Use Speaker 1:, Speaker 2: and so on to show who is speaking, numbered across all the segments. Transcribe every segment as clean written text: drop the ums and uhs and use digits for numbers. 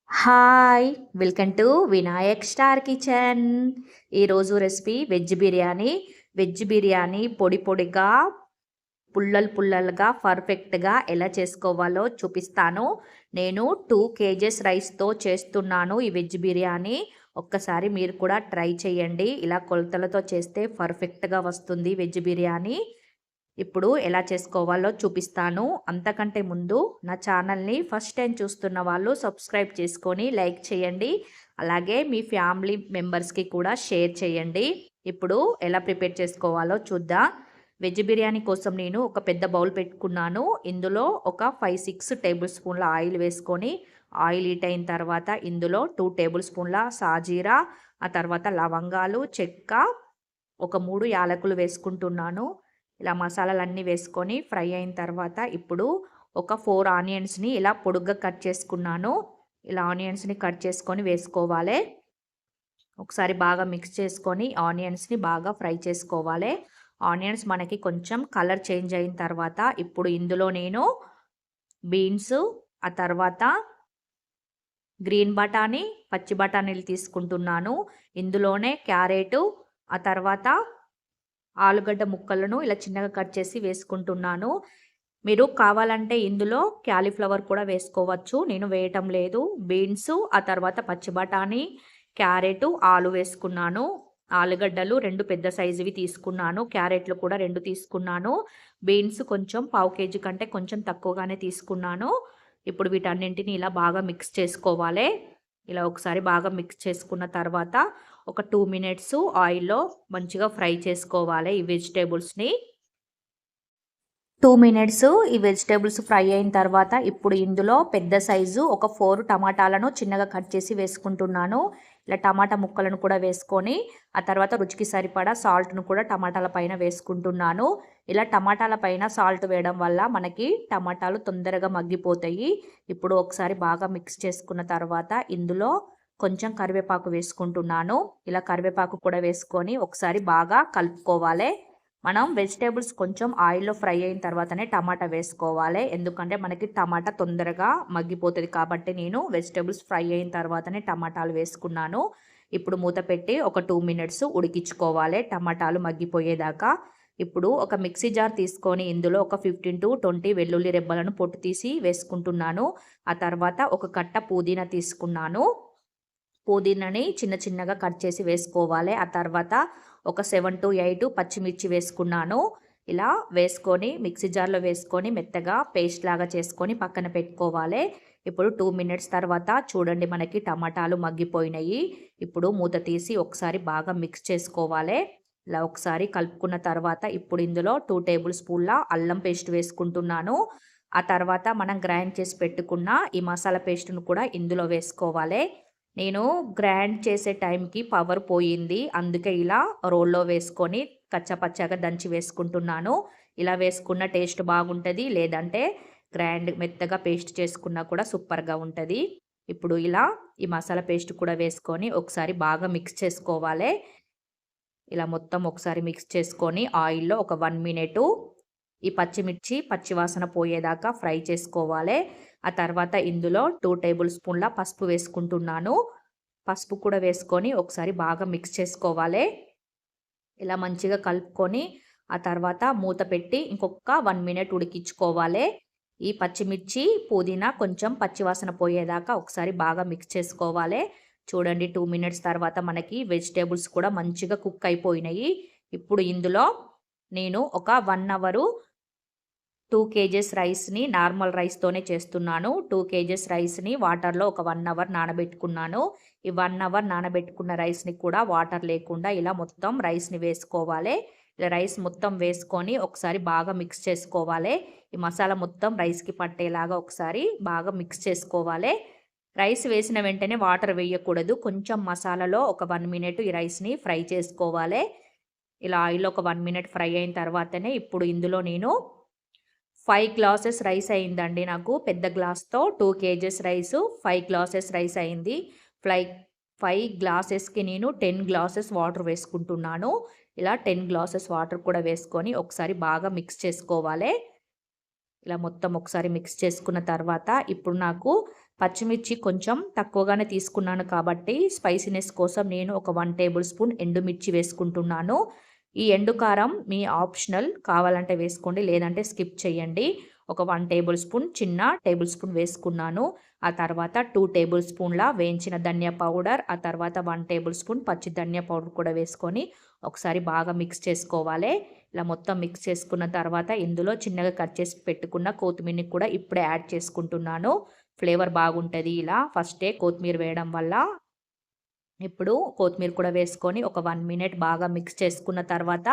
Speaker 1: Hi! Welcome to Vinayak star kitchen. ఈరోజు recipe veg biryani. Veg biryani పొడి పొడిగా, పుల్లలు పుల్లలుగా, పర్ఫెక్ట్‌గా ఎలా చేసుకోవాలో చూపిస్తాను. నేను 2 కేజెస్ రైస్‌తో చేస్తున్నాను ఈ వెజ్ బిర్యానీ. ఒక్కసారి మీరు కూడా ట్రై చేయండి. ఇలా కొలతలతో చేస్తే పర్ఫెక్ట్‌గా వస్తుంది వెజ్ బిర్యానీ. ఇప్పుడు ఎలా చేసుకోవాలో చూపిస్తాను. అంతకంటే ముందు నా ఛానల్ని ఫస్ట్ టైం చూస్తున్న వాళ్ళు సబ్స్క్రైబ్ చేసుకొని లైక్ చేయండి. అలాగే మీ ఫ్యామిలీ మెంబర్స్కి కూడా షేర్ చేయండి. ఇప్పుడు ఎలా ప్రిపేర్ చేసుకోవాలో చూద్దాం. వెజ్ బిర్యానీ కోసం నేను ఒక పెద్ద బౌల్ పెట్టుకున్నాను. ఇందులో ఒక 5-6 టేబుల్ స్పూన్ల ఆయిల్ వేసుకొని, ఆయిల్ హీట్ అయిన తర్వాత ఇందులో 2 టేబుల్ స్పూన్ల సాజీరా, ఆ తర్వాత లవంగాలు, చెక్క, ఒక 3 యాలకులు వేసుకుంటున్నాను. ఇలా మసాలాలన్నీ వేసుకొని ఫ్రై అయిన తర్వాత ఇప్పుడు ఒక 4 ఆనియన్స్ని ఇలా పొడుగ్గా కట్ చేసుకున్నాను. ఇలా ఆనియన్స్ని కట్ చేసుకొని వేసుకోవాలి. ఒకసారి బాగా మిక్స్ చేసుకొని ఆనియన్స్ని బాగా ఫ్రై చేసుకోవాలి. ఆనియన్స్ మనకి కొంచెం కలర్ చేంజ్ అయిన తర్వాత ఇప్పుడు ఇందులో నేను బీన్స్, ఆ తర్వాత గ్రీన్ బఠానీ, పచ్చి బఠానీలు తీసుకుంటున్నాను. ఇందులోనే క్యారెటు, ఆ తర్వాత ఆలుగడ్డ ముక్కలను ఇలా చిన్నగా కట్ చేసి వేసుకుంటున్నాను. మీరు కావాలంటే ఇందులో క్యాలీఫ్లవర్ కూడా వేసుకోవచ్చు. నేను వేయటం లేదు. బీన్స్, ఆ తర్వాత పచ్చి బఠానీ, క్యారెట్, ఆలు వేసుకున్నాను. ఆలుగడ్డలు 2 పెద్ద సైజువి తీసుకున్నాను. క్యారెట్లు కూడా 2 తీసుకున్నాను. బీన్స్ కొంచెం పావు కేజీ కంటే కొంచెం తక్కువగానే తీసుకున్నాను. ఇప్పుడు వీటన్నింటిని ఇలా బాగా మిక్స్ చేసుకోవాలి. ఇలా ఒకసారి బాగా మిక్స్ చేసుకున్న తర్వాత ఒక 2 మినిట్స్ ఆయిల్‌లో మంచిగా ఫ్రై చేసుకోవాలి ఈ వెజిటబుల్స్‌ని. 2 మినిట్స్ ఈ వెజిటబుల్స్ ఫ్రై అయిన తర్వాత ఇప్పుడు ఇందులో పెద్ద సైజు ఒక 4 టమాటాలను చిన్నగా కట్ చేసి వేసుకుంటున్నాను. ఇలా టమాటా ముక్కలను కూడా వేసుకొని, ఆ తర్వాత రుచికి సరిపడా సాల్ట్‌ను కూడా టమాటాల పైన వేసుకుంటున్నాను. ఇలా టమాటాల పైన సాల్ట్ వేయడం వల్ల మనకి టమాటాలు తొందరగా మగ్గిపోతాయి. ఇప్పుడు ఒకసారి బాగా మిక్స్ చేసుకున్న తర్వాత ఇందులో కొంచెం కరివేపాకు వేసుకుంటున్నాను. ఇలా కరివేపాకు కూడా వేసుకొని ఒకసారి బాగా కలుపుకోవాలి. మనం వెజిటేబుల్స్ కొంచెం ఆయిల్‌లో ఫ్రై అయిన తర్వాతనే టమాటా వేసుకోవాలి. ఎందుకంటే మనకి టమాటా తొందరగా మగ్గిపోతది కాబట్టి నేను వెజిటేబుల్స్ ఫ్రై అయిన తర్వాతనే టమాటాలు వేసుకున్నాను. ఇప్పుడు మూత పెట్టి ఒక 2 మినిట్స్ ఉడికించుకోవాలి టమాటాలు మగ్గిపోయేదాకా. ఇప్పుడు ఒక మిక్సీ జార్ తీసుకొని ఇందులో ఒక 15-20 వెల్లుల్లి రెబ్బలను పొట్టు తీసి వేసుకుంటున్నాను. ఆ తర్వాత ఒక కట్ట పుదీనా తీసుకున్నాను. పుదీనాని చిన్న చిన్నగా కట్ చేసి వేసుకోవాలి. ఆ తర్వాత ఒక 7-8 పచ్చిమిర్చి వేసుకున్నాను. ఇలా వేసుకొని మిక్సీ జార్‌లో వేసుకొని మెత్తగా పేస్ట్ లాగా చేసుకొని పక్కన పెట్టుకోవాలి. ఇప్పుడు 2 మినిట్స్ తర్వాత చూడండి మనకి టమాటాలు మగ్గిపోయినాయి. ఇప్పుడు మూత తీసి ఒకసారి బాగా మిక్స్ చేసుకోవాలి. ఇలా ఒకసారి కలుపుకున్న తర్వాత ఇప్పుడు ఇందులో 2 టేబుల్ స్పూన్ల అల్లం పేస్ట్ వేసుకుంటున్నాను. ఆ తర్వాత మనం గ్రైండ్ చేసి పెట్టుకున్న ఈ మసాలా పేస్ట్‌ను కూడా ఇందులో వేసుకోవాలి. నేను గ్రైండ్ చేసే టైంకి పవర్ పోయింది. అందుకే ఇలా రోల్లో వేసుకొని కచ్చాపచ్చాగా దంచి వేసుకుంటున్నాను. ఇలా వేసుకున్న టేస్ట్ బాగుంటది. లేదంటే మెత్తగా పేస్ట్ చేసుకున్నా కూడా సూపర్‌గా ఉంటది. ఇప్పుడు ఇలా ఈ మసాలా పేస్ట్ కూడా వేసుకొని ఒకసారి బాగా మిక్స్ చేసుకోవాలి. ఇలా మొత్తం ఒకసారి మిక్స్ చేసుకొని ఆయిల్‌లో ఒక 1 మినిటు ఈ పచ్చిమిర్చి పచ్చివాసన పోయేదాకా ఫ్రై చేసుకోవాలి. ఆ తర్వాత ఇందులో 2 టేబుల్ స్పూన్ల పసుపు వేసుకుంటున్నాను. పసుపు కూడా వేసుకొని ఒకసారి బాగా మిక్స్ చేసుకోవాలి. ఇలా మంచిగా కలుపుకొని ఆ తర్వాత మూత పెట్టి ఇంకొక 1 మినిట్ ఉడికించుకోవాలి. ఈ పచ్చిమిర్చి, పుదీనా కొంచెం పచ్చివాసన పోయేదాకా ఒకసారి బాగా మిక్స్ చేసుకోవాలి. చూడండి 2 మినిట్స్ తర్వాత మనకి వెజిటబుల్స్ కూడా మంచిగా కుక్ అయిపోయినాయి. ఇప్పుడు ఇందులో నేను ఒక 1 అవరు 2 కేజెస్ రైస్‌ని నార్మల్ రైస్‌తోనే చేస్తున్నాను. 2 కేజెస్ రైస్‌ని వాటర్‌లో ఒక 1 అవర్ నానబెట్టుకున్నాను. ఈ 1 అవర్ నానబెట్టుకున్న రైస్‌ని కూడా వాటర్ లేకుండా ఇలా మొత్తం రైస్‌ని వేసుకోవాలి. ఇలా రైస్ మొత్తం వేసుకొని ఒకసారి బాగా మిక్స్ చేసుకోవాలి. ఈ మసాలా మొత్తం రైస్‌కి పట్టేలాగా ఒకసారి బాగా మిక్స్ చేసుకోవాలి. రైస్ వేసిన వెంటనే వాటర్ వేయకూడదు. కొంచెం మసాలాలో ఒక 1 మినిట్ ఈ రైస్‌ని ఫ్రై చేసుకోవాలి. ఇలా ఆయిల్‌లో ఒక 1 మినిట్ ఫ్రై అయిన తర్వాతనే ఇప్పుడు ఇందులో నేను 5 గ్లాసెస్ రైస్ అయిందండి నాకు. పెద్ద గ్లాస్‌తో 2 కేజెస్ రైసు 5 గ్లాసెస్ రైస్ అయింది. ఫ్లై 5 గ్లాసెస్‌కి నేను 10 గ్లాసెస్ వాటర్ వేసుకుంటున్నాను. ఇలా 10 గ్లాసెస్ వాటర్ కూడా వేసుకొని ఒకసారి బాగా మిక్స్ చేసుకోవాలి. ఇలా మొత్తం ఒకసారి మిక్స్ చేసుకున్న తర్వాత ఇప్పుడు నాకు పచ్చిమిర్చి కొంచెం తక్కువగానే తీసుకున్నాను కాబట్టి స్పైసీనెస్ కోసం నేను ఒక 1 టేబుల్ స్పూన్ ఎండుమిర్చి వేసుకుంటున్నాను. ఈ ఎండు కారం మీ ఆప్షనల్, కావాలంటే వేసుకోండి లేదంటే స్కిప్ చేయండి. ఒక 1 టేబుల్ స్పూన్ చిన్న టేబుల్ స్పూన్ వేసుకున్నాను. ఆ తర్వాత 2 టేబుల్ స్పూన్ల వేయించిన ధనియా పౌడర్, ఆ తర్వాత 1 టేబుల్ స్పూన్ పచ్చి ధనియా పౌడర్ కూడా వేసుకొని ఒకసారి బాగా మిక్స్ చేసుకోవాలి. ఇలా మొత్తం మిక్స్ చేసుకున్న తర్వాత ఇందులో చిన్నగా కట్ చేసి పెట్టుకున్న కొత్తిమీరని కూడా ఇప్పుడే యాడ్ చేసుకుంటున్నాను. ఫ్లేవర్ బాగుంటుంది ఇలా ఫస్టే కొత్తిమీర వేయడం వల్ల. ఇప్పుడు కొత్తిమీర కూడా వేసుకొని ఒక 1 మినిట్ బాగా మిక్స్ చేసుకున్న తర్వాత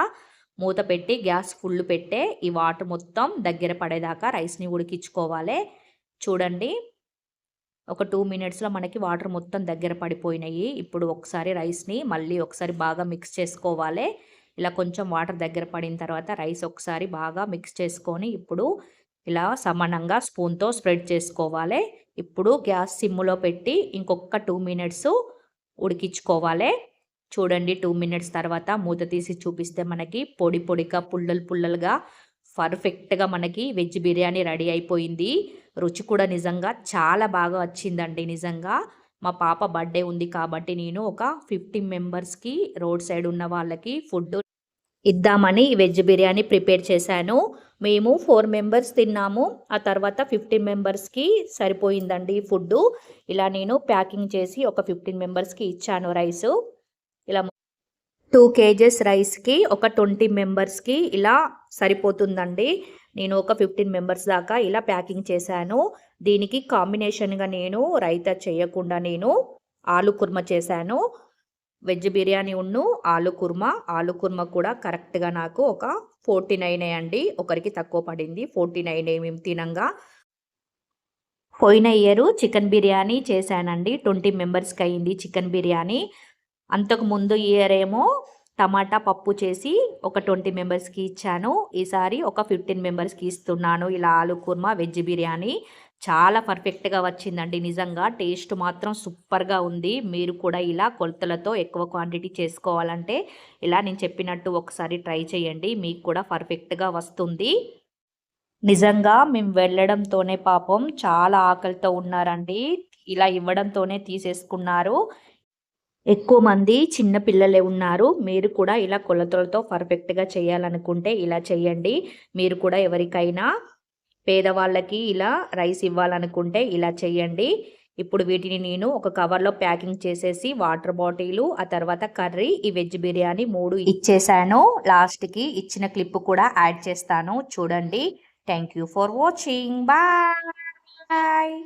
Speaker 1: మూత పెట్టి గ్యాస్ ఫుల్ పెట్టే ఈ వాటర్ మొత్తం దగ్గర పడేదాకా రైస్ని ఉడికించుకోవాలి. చూడండి, ఒక 2 మినిట్స్లో మనకి వాటర్ మొత్తం దగ్గర పడిపోయినాయి. ఇప్పుడు ఒకసారి రైస్ని మళ్ళీ ఒకసారి బాగా మిక్స్ చేసుకోవాలి. ఇలా కొంచెం వాటర్ దగ్గర పడిన తర్వాత రైస్ ఒకసారి బాగా మిక్స్ చేసుకొని ఇప్పుడు ఇలా సమానంగా స్పూన్తో స్ప్రెడ్ చేసుకోవాలి. ఇప్పుడు గ్యాస్ సిమ్లో పెట్టి ఇంకొక 2 మినిట్స్ ఉడికించుకోవాలి. చూడండి, 2 మినిట్స్ తర్వాత మూత తీసి చూపిస్తే మనకి పొడి పొడిగా పుల్లలుగా పర్ఫెక్ట్గా మనకి వెజ్ బిర్యానీ రెడీ అయిపోయింది. రుచి కూడా నిజంగా చాలా బాగా వచ్చిందండి. నిజంగా మా పాప బర్త్డే ఉంది కాబట్టి నేను ఒక 15 మెంబర్స్కి రోడ్ సైడ్ ఉన్న వాళ్ళకి ఫుడ్ ఇద్దామని వెజ్ బిర్యానీ ప్రిపేర్ చేశాను. మేము 4 మెంబర్స్ తిన్నాము. ఆ తర్వాత 15 మెంబర్స్కి సరిపోయిందండి ఫుడ్డు. ఇలా నేను ప్యాకింగ్ చేసి ఒక 15 మెంబర్స్కి ఇచ్చాను రైసు. ఇలా 2 కేజెస్ రైస్కి ఒక 20 మెంబర్స్కి ఇలా సరిపోతుందండి. నేను ఒక 15 మెంబర్స్ దాకా ఇలా ప్యాకింగ్ చేశాను. దీనికి కాంబినేషన్గా నేను రైతా చేయకుండా నేను ఆలు కుర్మా చేశాను. వెజ్ బిర్యానీ ఉన్ను ఆలు కుర్మా కూడా కరెక్ట్గా నాకు ఒక 49 అండి. ఒకరికి తక్కువ పడింది, 49 మేము తినంగా. పోయిన ఇయర్ చికెన్ బిర్యానీ చేశానండి, 20 మెంబర్స్కి అయింది చికెన్ బిర్యానీ. అంతకు ముందు ఇయర్ ఏమో టమాటా పప్పు చేసి ఒక 20 మెంబర్స్కి ఇచ్చాను. ఈసారి ఒక 15 మెంబర్స్కి ఇస్తున్నాను ఇలా ఆలు కుర్మా వెజ్ బిర్యానీ. చాలా పర్ఫెక్ట్గా వచ్చిందండి. నిజంగా టేస్ట్ మాత్రం సూపర్గా ఉంది. మీరు కూడా ఇలా కొలతలతో ఎక్కువ క్వాంటిటీ చేసుకోవాలంటే ఇలా నేను చెప్పినట్టు ఒకసారి ట్రై చేయండి, మీకు కూడా పర్ఫెక్ట్గా వస్తుంది. నిజంగా మేము వెళ్ళడంతోనే పాపం చాలా ఆకలితో ఉన్నారండి. ఇలా ఇవ్వడంతోనే తీసేసుకున్నారు. ఎక్కువ మంది చిన్న పిల్లలే ఉన్నారు. మీరు కూడా ఇలా కొలతలతో పర్ఫెక్ట్గా చేయాలనుకుంటే ఇలా చేయండి. మీరు కూడా ఎవరికైనా పేదవాళ్ళకి ఇలా రైస్ ఇవ్వాలనుకుంటే ఇలా చేయండి. ఇప్పుడు వీటిని నేను ఒక కవర్లో ప్యాకింగ్ చేసేసి వాటర్ బాటిలు, ఆ తర్వాత కర్రీ, ఈ వెజ్ బిర్యానీ 3 ఇచ్చేసాను. లాస్ట్కి ఇచ్చిన క్లిప్ కూడా యాడ్ చేస్తాను చూడండి. Thank you for watching. Bye.